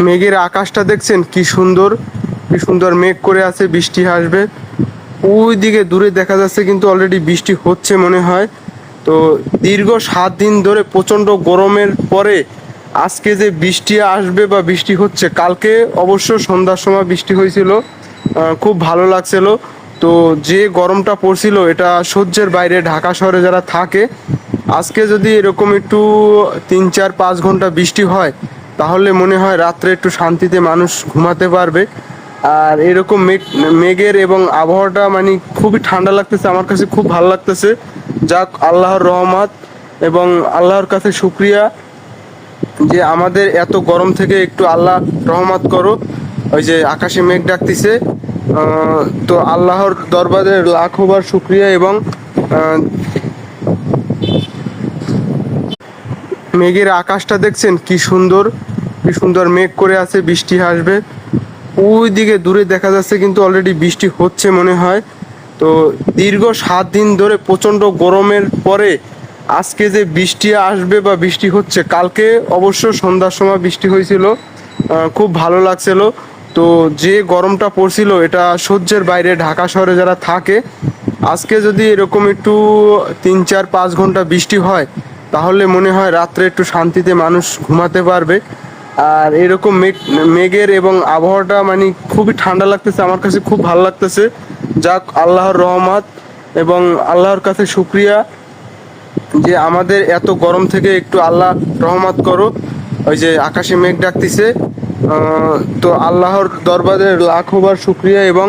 মেঘের আকাশটা দেখছেন কি সুন্দর, কি সুন্দর মেঘ করে আছে, বৃষ্টি আসবে। ওই দিকে দূরে দেখা যাচ্ছে কিন্তু অলরেডি বৃষ্টি হচ্ছে মনে হয়। তো দীর্ঘ 7 দিন ধরে প্রচণ্ড গরমের পরে আজকে যে বৃষ্টি আসবে বা বৃষ্টি হচ্ছে, কালকে অবশ্য সন্ধ্যার সময় বৃষ্টি হয়েছিল, খুব ভালো লাগছিল। তো যে গরমটা পড়ছিল এটা সহ্যের বাইরে ঢাকা শহরে যারা থাকে। আজকে যদি এরকম একটু 3-4-5 ঘন্টা বৃষ্টি হয় তাহলে মনে হয় রাত্রে একটু শান্তিতে মানুষ ঘুমাতে পারবে। আর এরকম মেঘের এবং আবহাওয়াটা মানে খুবই ঠান্ডা লাগতেছে, আমার কাছে খুব ভালো লাগতেছে। যাক, আল্লাহর রহমত এবং আল্লাহর কাছে শুক্রিয়া যে আমাদের এত গরম থেকে একটু আল্লাহ রহমত করো। ওই যে আকাশে মেঘ ডাকতেছে, তো আল্লাহর দরবারে লাখবার শুক্রিয়া। এবং মেঘের আকাশটা দেখছেন কি সুন্দর, কি সুন্দর মেঘ করে আছে, বৃষ্টি আসবে। ওই দিকে দূরে দেখা যাচ্ছে কিন্তু অলরেডি বৃষ্টি হচ্ছে মনে হয়। তো দীর্ঘ 7 দিন ধরে প্রচণ্ড গরমের পরে আজকে যে বৃষ্টি আসবে বা বৃষ্টি হচ্ছে, কালকে অবশ্য সন্ধ্যার সময় বৃষ্টি হয়েছিল, খুব ভালো লাগছিল। তো যে গরমটা পড়ছিল এটা সহ্যের বাইরে ঢাকা শহরে যারা থাকে। আজকে যদি এরকম একটু 3-4-5 ঘন্টা বৃষ্টি হয় তাহলে মনে হয় রাত্রে একটু শান্তিতে মানুষ ঘুমাতে পারবে। আর এরকম মেঘের এবং আবহাওয়াটা মানে খুবই ঠান্ডা লাগতেছে, আমার কাছে খুব ভালো লাগতেছে। যাক, আল্লাহর রহমত এবং আল্লাহর কাছে শুক্রিয়া যে আমাদের এত গরম থেকে একটু আল্লাহ রহমত করো। ওই যে আকাশে মেঘ ডাকতেছে, তো আল্লাহর দরবারে লাখবার শুক্রিয়া। এবং